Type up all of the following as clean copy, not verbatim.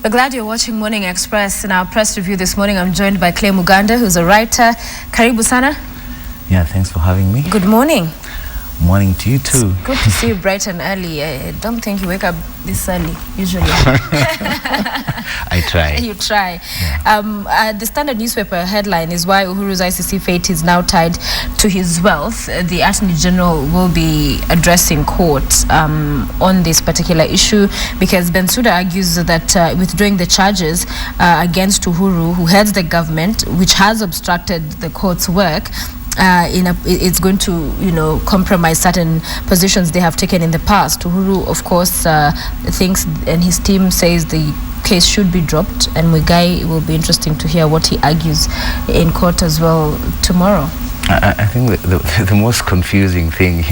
We're glad you're watching Morning Express. In our press review this morning, I'm joined by Clay Muganda, who's a writer. Karibu sana. Yeah, thanks for having me. Good morning. Morning to you too. It's good to see you bright and early. I don't think you wake up this early, usually. I try. You try. Yeah. The Standard newspaper headline is why Uhuru's ICC fate is now tied to his wealth. The Attorney General will be addressing court on this particular issue because Bensouda argues that withdrawing the charges against Uhuru, who heads the government, which has obstructed the court's work, it's going to, compromise certain positions they have taken in the past. Uhuru, of course, thinks, and his team says the case should be dropped, and Muigai will be interesting to hear what he argues in court as well tomorrow. I think the most confusing thing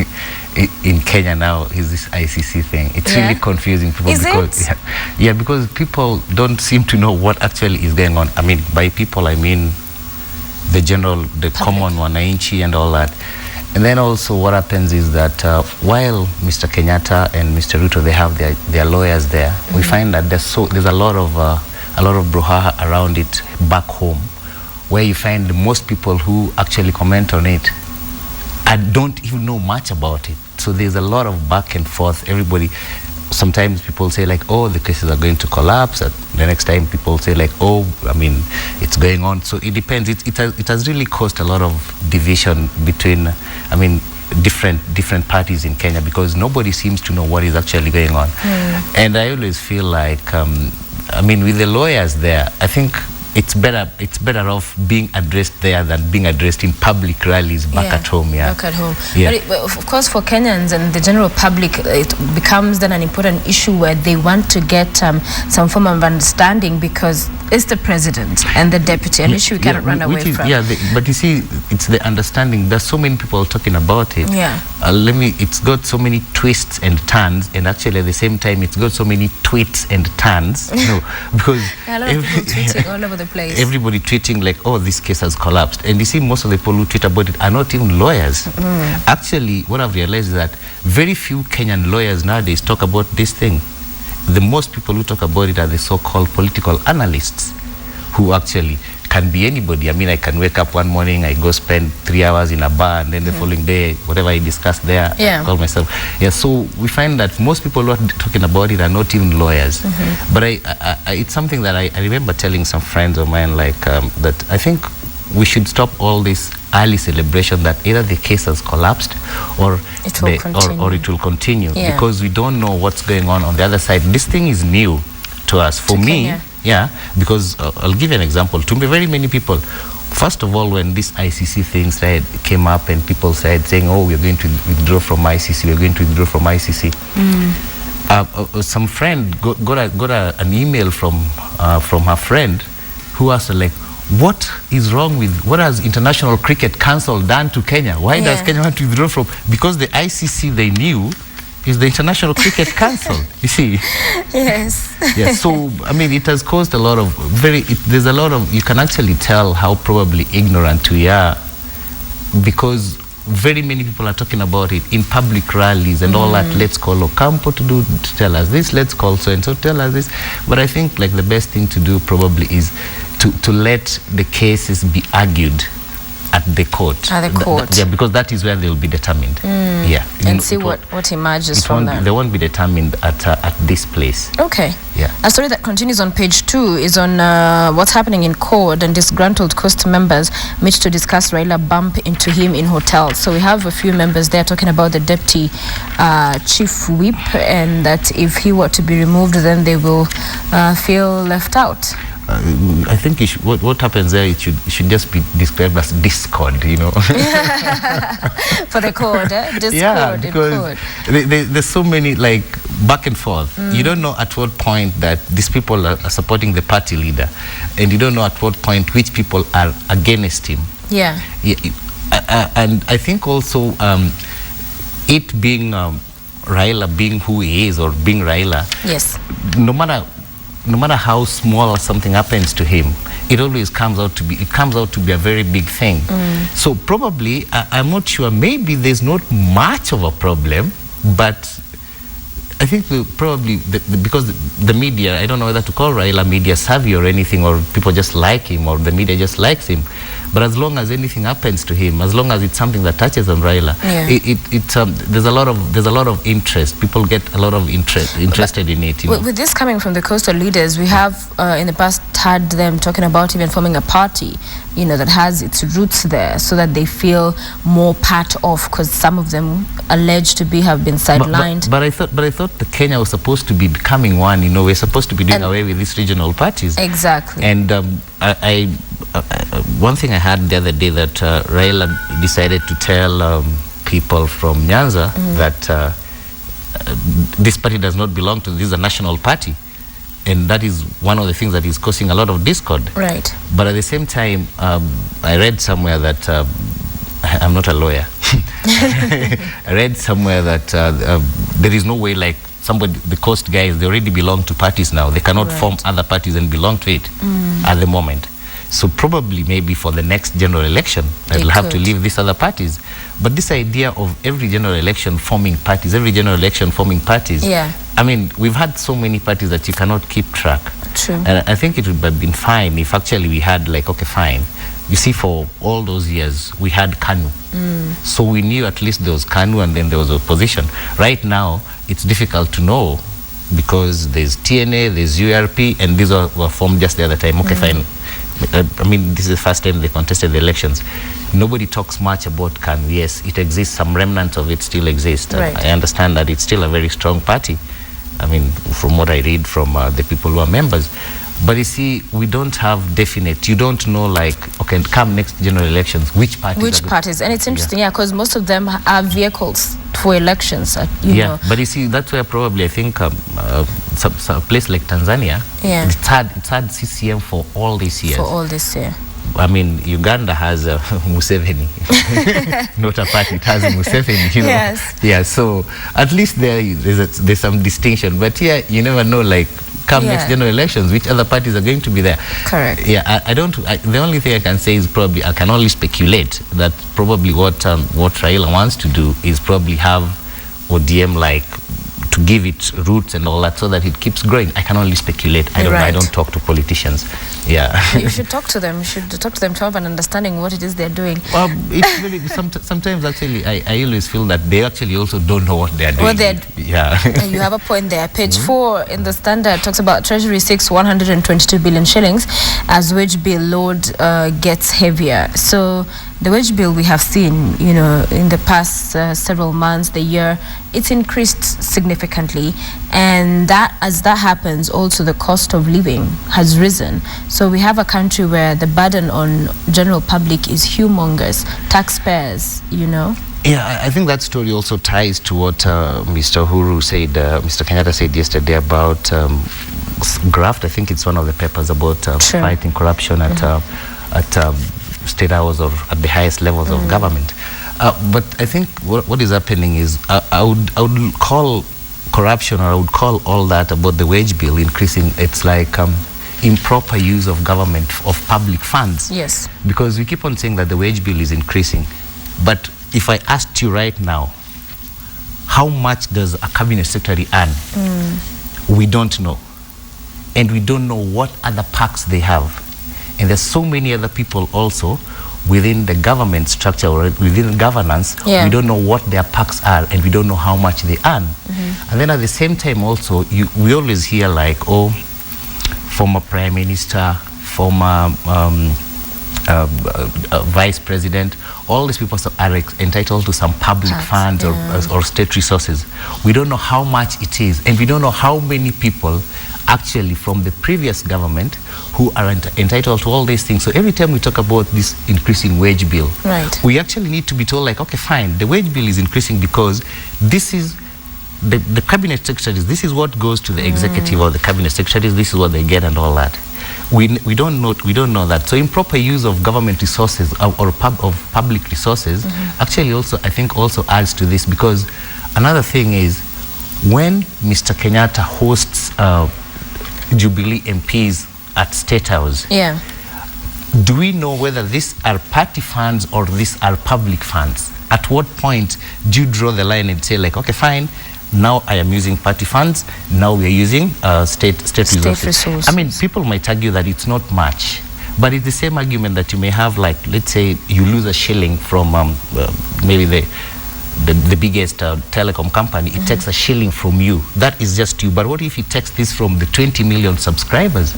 in Kenya now is this ICC thing. It's really confusing people because people don't seem to know what actually is going on. I mean, by people I mean the common wananchi and all that. And then also what happens is that while Mr. Kenyatta and Mr. Ruto, they have their lawyers there, we find that there's a lot of brouhaha around it back home, where you find most people who actually comment on it don't even know much about it. So there's a lot of back and forth. Everybody, sometimes people say like, oh, the cases are going to collapse. The next time people say like, oh, I mean, it's going on. So it depends. It has really caused a lot of division between, I mean, different parties in Kenya, because nobody seems to know what is actually going on. And I always feel like, I mean, with the lawyers there, I think it's better off being addressed there than being addressed in public rallies back at home. Back at home. Yeah. But of course, for Kenyans and the general public, it becomes then an important issue where they want to get some form of understanding, because it's the president and the deputy, an issue we cannot run away from. But you see, it's the understanding. There's so many people talking about it. It's got so many twists and turns, and actually at the same time, it's got so many tweets and turns. Because a lot of people tweeting all over the place. Everybody tweeting like, oh, this case has collapsed. And you see, most of the people who tweet about it are not even lawyers. Actually, what I've realized is that very few Kenyan lawyers nowadays talk about this thing. The most people who talk about it are the so-called political analysts, who actually can be anybody. I mean, I can wake up one morning, I go spend 3 hours in a bar, and then the following day, whatever I discuss there, I call myself. So we find that most people who are talking about it are not even lawyers. But it's something that I remember telling some friends of mine, like that I think we should stop all this early celebration that either the case has collapsed or it will continue, because we don't know what's going on the other side. This thing is new to us. For me, because I'll give you an example. To very many people, first of all, when this ICC thing came up and people started saying, oh, we're going to withdraw from ICC, we're going to withdraw from ICC. Some friend got an email from her friend who asked her, like, what is wrong with, what has International Cricket Council done to Kenya? Why does Kenya want to withdraw from? Because the ICC they knew is the International Cricket Council, you see. So I mean, it has caused a lot of there's a lot of, you can actually tell how probably ignorant we are, because very many people are talking about it in public rallies and all that. Let's call Ocampo to tell us this, let's call so and so tell us this. But I think like the best thing to do probably is to let the cases be argued at the court. Because that is where they will be determined. And see what emerges from that. They won't be determined at this place. A story that continues on page 2 is on what's happening in court, and disgruntled Coast members meet to discuss Raila bump into him in hotels. So we have a few members there talking about the deputy chief whip, and that if he were to be removed, then they will feel left out. I think what happens there, it should just be described as discord, For the court, discord. Because there's so many like back and forth. You don't know at what point that these people are supporting the party leader, and you don't know at what point which people are against him. And I think also it being Raila being who he is, or being Raila, no matter how small something happens to him, it always comes out to be a very big thing. So probably, I'm not sure, maybe there's not much of a problem, but I think probably because the media, I don't know whether to call Raila media savvy or anything, or people just like him, or the media just likes him. But as long as anything happens to him, as long as it's something that touches on Raila, there's a lot of interest. People get a lot of interested in it. With this coming from the coastal leaders, we have in the past had them talking about even forming a party, that has its roots there, so that they feel more part of, because some of them alleged to have been sidelined. But I thought the Kenya was supposed to be becoming one. We're supposed to be doing away with these regional parties. Exactly. And one thing I heard the other day, that Raila decided to tell people from Nyanza that this party does not belong to this is a national party. And that is one of the things that is causing a lot of discord. Right. But at the same time, I read somewhere that I'm not a lawyer. I read somewhere that there is no way, like the coast guys, they already belong to parties now. They cannot form other parties and belong to it at the moment. So probably maybe for the next general election, they'll have to leave these other parties. But this idea of every general election forming parties, I mean, we've had so many parties that you cannot keep track. True. And I think it would have been fine if actually we had fine. You see, for all those years, we had KANU. So we knew at least there was KANU and then there was opposition. Right now, it's difficult to know because there's TNA, there's URP, and these were formed just the other time. Fine. I mean, this is the first time they contested the elections. Nobody talks much about KANU. Yes, it exists. Some remnants of it still exist. Right. I understand that it's still a very strong party. I mean, from what I read from the people who are members. But you see, we don't have definite. You don't know, come next general elections, which parties. And it's interesting, because most of them have vehicles for elections. You know. But you see, that's where probably I think a place like Tanzania, it's had CCM for all these years. I mean, Uganda has Museveni, not a party, it has Museveni, Yes. Yeah, so at least there's some distinction. But here, you never know, come next general elections, which other parties are going to be there. Correct. Yeah, the only thing I can say is probably, I can only speculate that probably what Raila wants to do is probably have ODM to give it roots and all that so that it keeps growing. I can only speculate. I don't talk to politicians. Yeah. You should talk to them. You should talk to them to have an understanding what it is they're doing. It's really, sometimes actually I always feel that they actually also don't know what they're doing. You have a point there. Page 4 in the Standard talks about Treasury seeks 122 billion shillings as wage bill load gets heavier. So the wage bill we have seen, in the past several months, the year, it's increased significantly. And as that happens, also the cost of living has risen. So we have a country where the burden on general public is humongous. Taxpayers, Yeah, I think that story also ties to what Mr. UHURU said, Mr. Kenyatta said yesterday about graft. I think it's one of the papers about fighting corruption at state hours or at the highest levels of government. But I think what is happening is I would call corruption, or I would call all that about the wage bill increasing, it's like improper use of government, of public funds. Yes. Because we keep on saying that the wage bill is increasing. But if I asked you right now, how much does a cabinet secretary earn? We don't know. And we don't know what other perks they have. And there's so many other people also within the government structure or within governance. We don't know what their perks are, and we don't know how much they earn. And then at the same time also, we always hear former prime minister, former vice president, all these people are entitled to some public funds or state resources. We don't know how much it is, and we don't know how many people actually from the previous government who are entitled to all these things. So every time we talk about this increasing wage bill, we actually need to be told okay, fine, the wage bill is increasing because this is the cabinet secretaries, this is what goes to the executive or the cabinet secretaries, this is what they get and all that. We don't know that. So improper use of government resources or public resources actually also, I think, also adds to this, because another thing is when Mr. Kenyatta hosts Jubilee MPs at State House, do we know whether these are party funds or these are public funds? At what point do you draw the line and say okay, fine, Now I am using party funds. Now we are using state resources. I mean, people might argue that it's not much, but it's the same argument that you may have, like, let's say you lose a shilling from maybe the biggest telecom company. It takes a shilling from you. That is just you. But what if it takes this from the 20 million subscribers?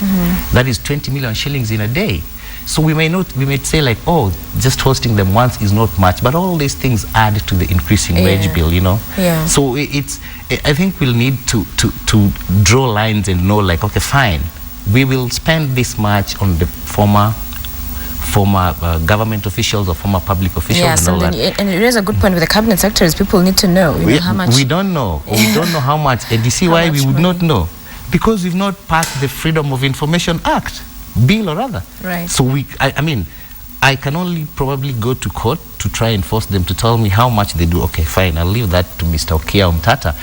That is 20 million shillings in a day. So we may say like, oh, just hosting them once is not much, but all these things add to the increasing wage bill, you know. So I think we'll need to draw lines and know, like, okay, fine, we will spend this much on the former government officials or former public officials and all that. And it is a good point with the cabinet secretaries. People need to know, you know, how much. We don't know. We don't know how much. And you see why we would not know? Because we've not passed the Freedom of Information Act. Bill or rather. Right. So I mean, I can only probably go to court to try and force them to tell me how much they do. Okay, fine, I'll leave that to Mr. Okia Umtata.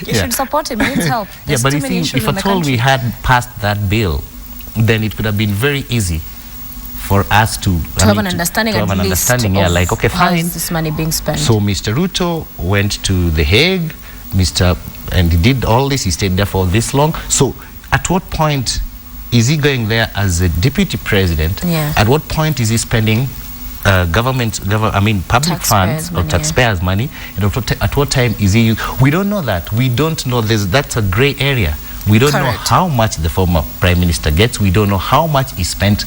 You should support him, he needs help. Yeah, but you see, if at all we had passed that bill, then it would have been very easy for us to have an understanding, like, okay, fine, how is this money being spent? So Mr. Ruto went to The Hague, and he did all this, he stayed there for this long. So at what point is he going there as a deputy president? At what point is he spending public funds or taxpayers' money? And at what time is he? We don't know that. We don't know. That's a gray area. We don't know how much the former prime minister gets. We don't know how much is spent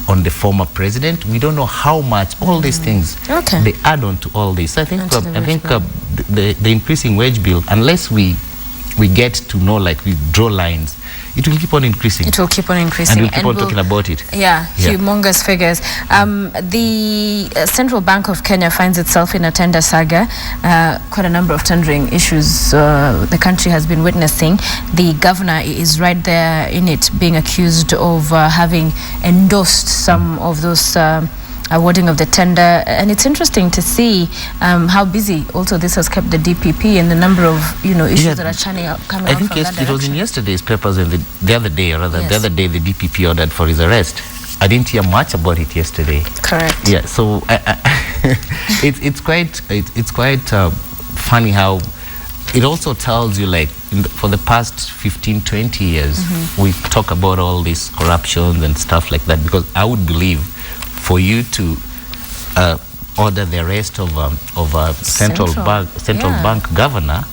on the former president. We don't know how much. All these things, they add on to all this. I think the increasing wage bill, unless we get to know, like, we draw lines, it will keep on increasing. It will keep on increasing. And we'll keep on talking about it. Humongous figures. The Central Bank of Kenya finds itself in a tender saga. Quite a number of tendering issues the country has been witnessing. The governor is right there in it, being accused of having endorsed some of those awarding of the tender, and it's interesting to see how busy also this has kept the DPP and the number of issues that are coming out from that direction. It was in yesterday's papers, and the other day the DPP ordered for his arrest. I didn't hear much about it yesterday. Correct. Yeah, so it's quite funny how it also tells you, like, for the past 15-20 years we talk about all these corruptions and stuff like that, because I would believe for you to order the arrest of a central bank governor,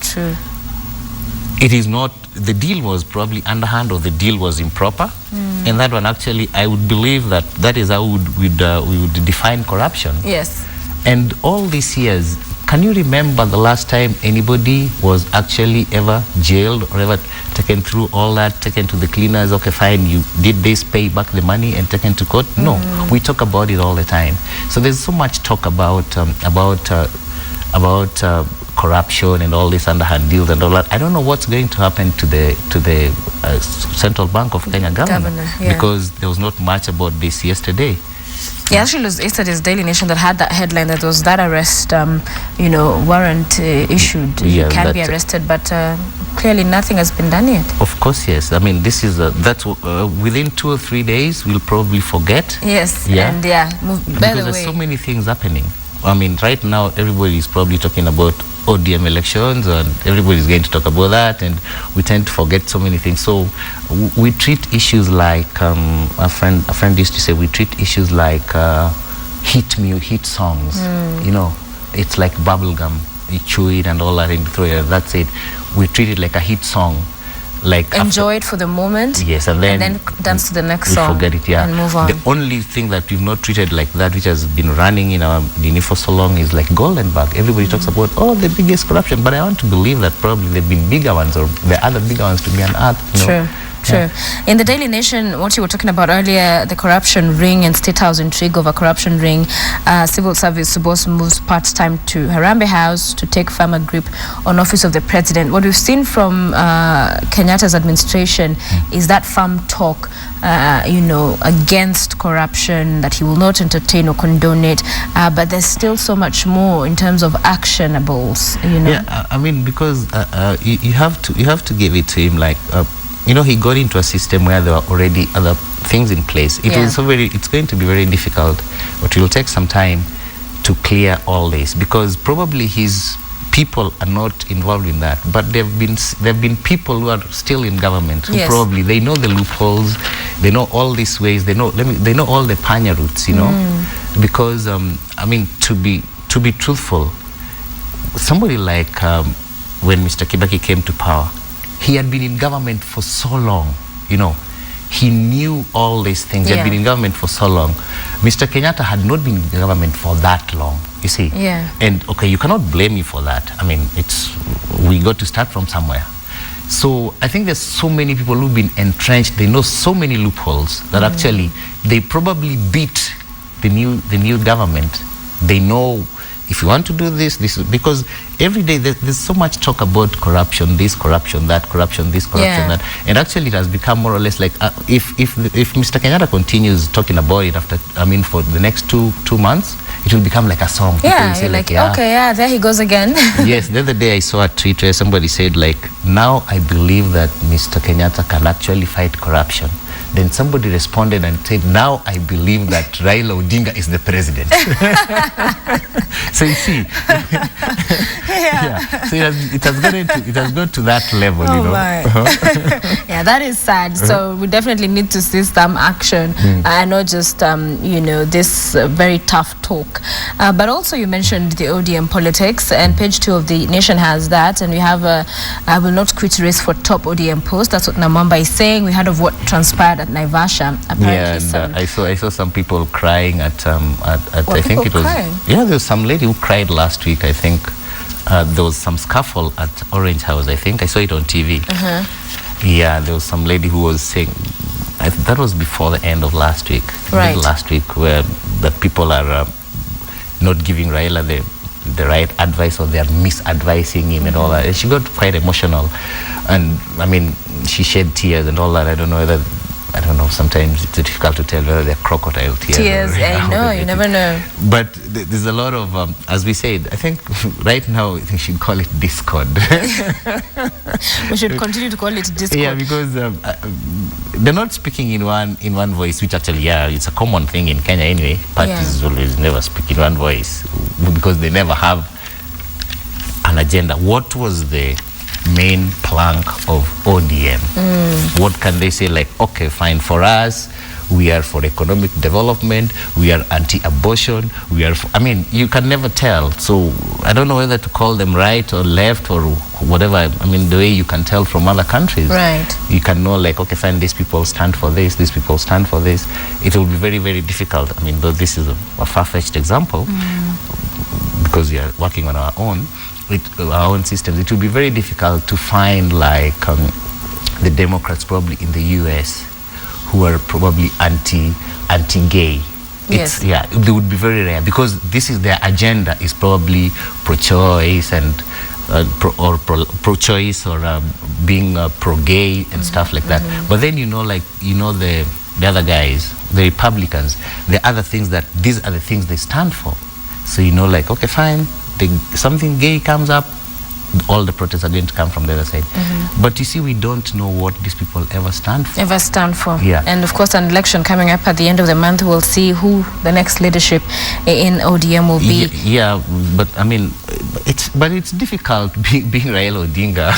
it is not, the deal was probably underhand or the deal was improper. And that one, actually, I would believe that is how we would define corruption. Yes. And all these years, can you remember the last time anybody was actually ever jailed or ever taken through all that, taken to the cleaners? Okay, fine, you did this, pay back the money and taken to court? No, we talk about it all the time. So there's so much talk about corruption and all these underhand deals and all that. I don't know what's going to happen to the Central Bank of Kenya governor, because there was not much about this yesterday. Yeah, actually, it was yesterday's Daily Nation that had that headline that was that arrest, warrant issued. You can be arrested, but clearly nothing has been done yet. Of course, yes. I mean, this is that's within 2 or 3 days we'll probably forget. Yes. Yeah. And because there's so many things happening. I mean, right now everybody is probably talking about ODM elections, and everybody's going to talk about that, and we tend to forget so many things. So we treat issues like a friend used to say, we treat issues like hit songs. It's like bubblegum, you chew it and all that and throw it, and that's it. We treat it like a hit song, like enjoy it for the moment, yes, and then dance to the next song, forget it, and move on. The only thing that we've not treated like that, which has been running in our Dini for so long, is like Golden Bag. Everybody talks about the biggest corruption, but I want to believe that probably there've been bigger ones, or there are other bigger ones to be unearthed. True. In the Daily Nation, what you were talking about earlier, the corruption ring and State House intrigue over corruption ring, civil service boss moves part-time to Harambee House to take firmer grip on office of the president. What we've seen from Kenyatta's administration is that firm talk, against corruption, that he will not entertain or condone it, but there's still so much more in terms of actionables. Yeah, I mean, because you have to give it to him, like. He got into a system where there were already other things in place. It's going to be very difficult, but it will take some time to clear all this, because probably his people are not involved in that, but there have been people who are still in government who probably they know the loopholes, they know all these ways, they know all the panya routes, you know, because I mean, to be truthful, somebody like when Mr. Kibaki came to power, he had been in government for so long, you know. He knew all these things. He had been in government for so long. Mr. Kenyatta had not been in government for that long, you see. And okay, you cannot blame me for that. I mean, we got to start from somewhere. So I think there's so many people who've been entrenched. They know so many loopholes that actually they probably beat the new government. They know if you want to do this is because every day there's so much talk about corruption, this corruption, that corruption, this corruption, that, and actually it has become more or less like if Mr. Kenyatta continues talking about it after, I mean, for the next two months, it will become like a song. You're like, okay, there he goes again. Yes, the other day I saw a tweet where somebody said, like, now I believe that Mr. Kenyatta can actually fight corruption. Then somebody responded and said, now I believe that Raila Odinga is the president. So you see, so it has gone to that level, you know. Yeah, that is sad. So we definitely need to see some action, and not just you know, this very tough talk. But also you mentioned the ODM politics, and page 2 of the Nation has that, and we have I will not quit race for top ODM post. That's what Namwamba is saying. We heard of what transpired at Naivasha. Apparently, and I saw some people crying at I think it was crying? there was some lady who cried last week. I think there was some scuffle at Orange House. I think I saw it on TV. Yeah, there was some lady who was saying that was before the end of last week. Right. Last week, where that people are not giving Raila the right advice, or they are misadvising him and all that. And she got quite emotional, and I mean, she shed tears and all that. I don't know, sometimes it's difficult to tell whether they're crocodile tears. I know, you never know. But there's a lot of, as we said, I think right now we should call it discord. We should continue to call it discord. Yeah, because they're not speaking in one voice, which actually, it's a common thing in Kenya anyway. Parties always never speak in one voice because they never have an agenda. What was the main plank of ODM? What can they say? Like, okay, fine, for us, we are for economic development, we are anti-abortion, we are I mean, you can never tell. So I don't know whether to call them right or left or whatever. I mean, the way you can tell from other countries, right? You can know, like, okay, fine, these people stand for this, these people stand for this. It will be very, very difficult. I mean, though this is a far-fetched example, because we are working on our own systems, it will be very difficult to find, like, the Democrats probably in the US who are probably anti-gay. Yes. They would be very rare, because this is their agenda is probably pro-choice and pro-choice or being pro-gay and stuff like that. But then the other guys, the Republicans, the other things that these are the things they stand for. So like, okay, fine, something gay comes up, all the protests are going to come from the other side. But you see, we don't know what these people ever stand for. Yeah. And of course, an election coming up at the end of the month, we'll see who the next leadership in ODM will be. Yeah, but I mean, it's difficult being Raila Odinga.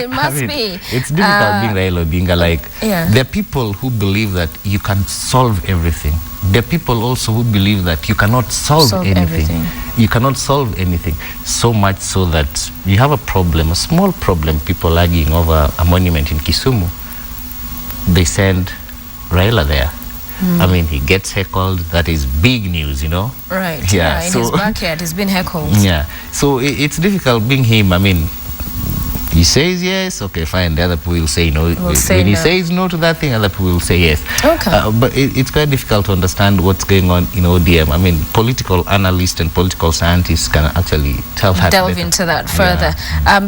It must be. It's difficult being Raila Odinga. Like, there are people who believe that you can solve everything. There are people also who believe that you cannot solve anything. Everything. You cannot solve anything. So much so that you have a problem, a small problem, people arguing over a monument in Kisumu. They send Raila there. I mean, he gets heckled. That is big news, Right. Yeah, in his backyard, he's been heckled. Yeah. So it's difficult being him. I mean, he says yes, okay, fine. The other people will say no. When he says no to that thing, other people will say yes. Okay. But it's quite difficult to understand what's going on in ODM. I mean, political analysts and political scientists can actually delve into that further.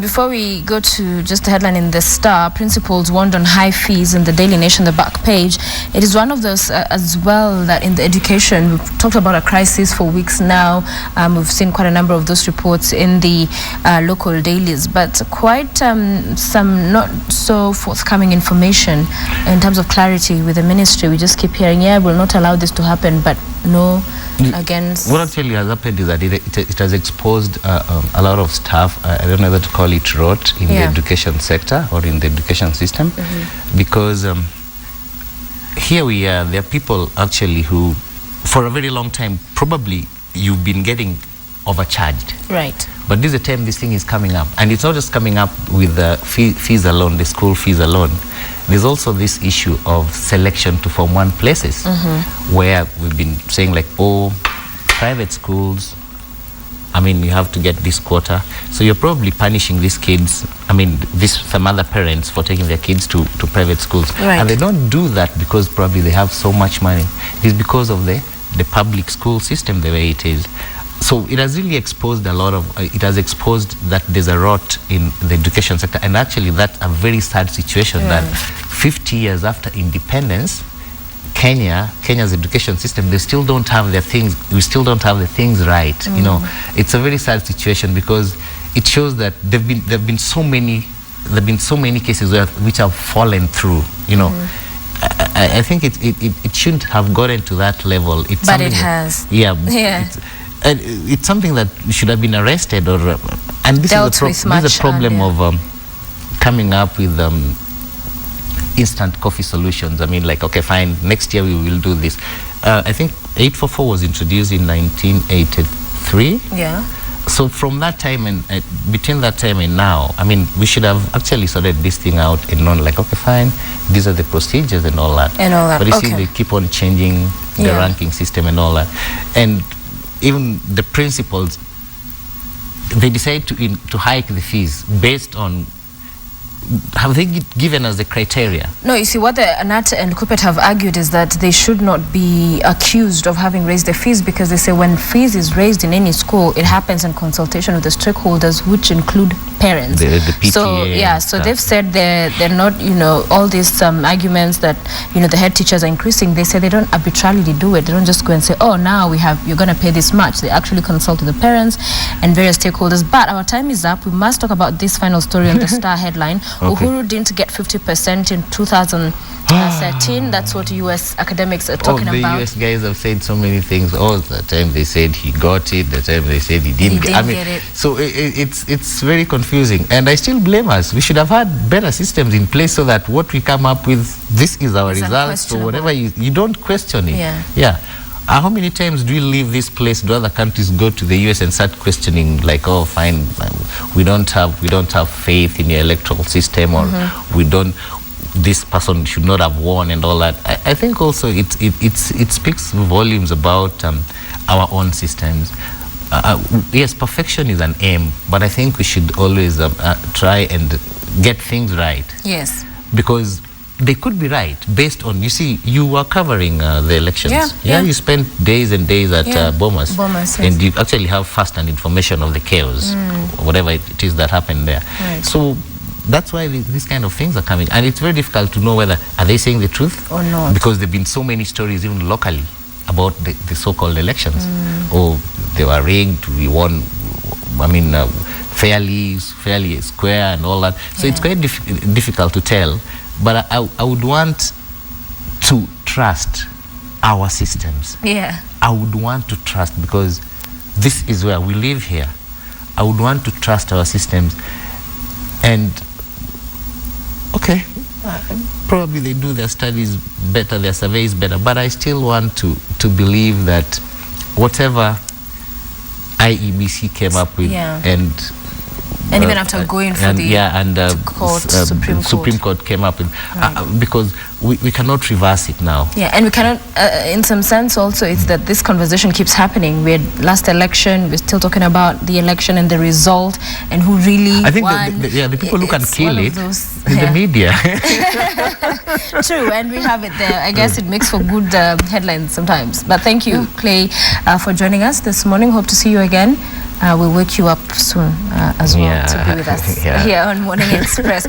Before we go to just the headline in theSTAR, principals warned on high fees in the Daily Nation, the back page. It is one of those as well that in the education, we've talked about a crisis for weeks now. We've seen quite a number of those reports in the local dailies, but quite some not so forthcoming information in terms of clarity with the ministry. We just keep hearing, we'll not allow this to happen, but no against... What actually has happened is that it has exposed a lot of staff, I don't know whether to call it rot, in the education sector or in the education system, because here we are, there are people actually who, for a very long time, probably you've been getting overcharged. Right. But this is the time this thing is coming up. And it's not just coming up with the fees alone, the school fees alone. There's also this issue of selection to Form 1 places, where we've been saying like, oh, private schools, I mean, you have to get this quota. So you're probably punishing these kids, I mean, some other parents for taking their kids to private schools. Right. And they don't do that because probably they have so much money. It is because of the public school system the way it is. So it has really exposed a lot of, it has exposed that there's a rot in the education sector. And actually that's a very sad situation that 50 years after independence, Kenya's education system, they still don't have their things, we still don't have the things right. You know, it's a very sad situation because it shows that there've been so many cases which have fallen through, you know. I think it shouldn't have gotten to that level. But it has. It's something that should have been arrested, or and this is a problem of coming up with instant coffee solutions. I mean, like, okay, fine, next year we will do this. I think 844 was introduced in 1983. Yeah. So from that time and between that time and now, I mean, we should have actually sorted this thing out and known, like, okay, fine, these are the procedures and all that. But you see, they keep on changing the ranking system and all that. And even the principals, they decide to hike the fees based on, have they given us the criteria? No, you see, what the ANAT and KUPPET have argued is that they should not be accused of having raised the fees, because they say when fees is raised in any school, it happens in consultation with the stakeholders, which include parents. The PTA. So yeah, so they've said they're not, you know, all these arguments that, you know, the head teachers are increasing. They say they don't arbitrarily do it. They don't just go and say, oh, now you're going to pay this much. They actually consult with the parents and various stakeholders. But our time is up. We must talk about this final story on the STAR headline. UHURU didn't get 50% in 2013. That's what US academics are talking about. The US guys have said so many things. All the time they said he got it, the time they said he didn't get it. So it's very confusing. And I still blame us. We should have had better systems in place so that what we come up with, this is our results. So whatever you don't question it. Yeah. How many times do we leave this place, do other countries go to the US and start questioning, like, oh, fine, we don't have faith in your electoral system, or this person should not have won and all that. I think also it speaks volumes about our own systems. Yes, perfection is an aim, but I think we should always try and get things right. Yes. Because they could be right based on, you see, you were covering the elections. You spent days and days at Bomas, and you actually have first-hand information of the chaos, whatever it is that happened there. So that's why these kind of things are coming, and it's very difficult to know whether are they saying the truth or not, because there've been so many stories even locally about the so-called elections. Oh, they were rigged, we won, I mean, fairly square and all that. So it's quite difficult to tell. But I would want to trust our systems. I would want to trust, because this is where we live here. I would want to trust our systems. And, okay, probably they do their studies better, their surveys better, but I still want to believe that whatever IEBC came up with, and even after going for the Supreme Court came up with, because we cannot reverse it now. And we cannot, in some sense also, it's that this conversation keeps happening. We had last election, we're still talking about the election and the result and who really I think won. The people who can kill it is the media. True, and we have it there. I guess it makes for good headlines sometimes. But thank you, Clay, for joining us this morning. Hope to see you again. We'll wake you up soon as well to be with us here on Morning Express.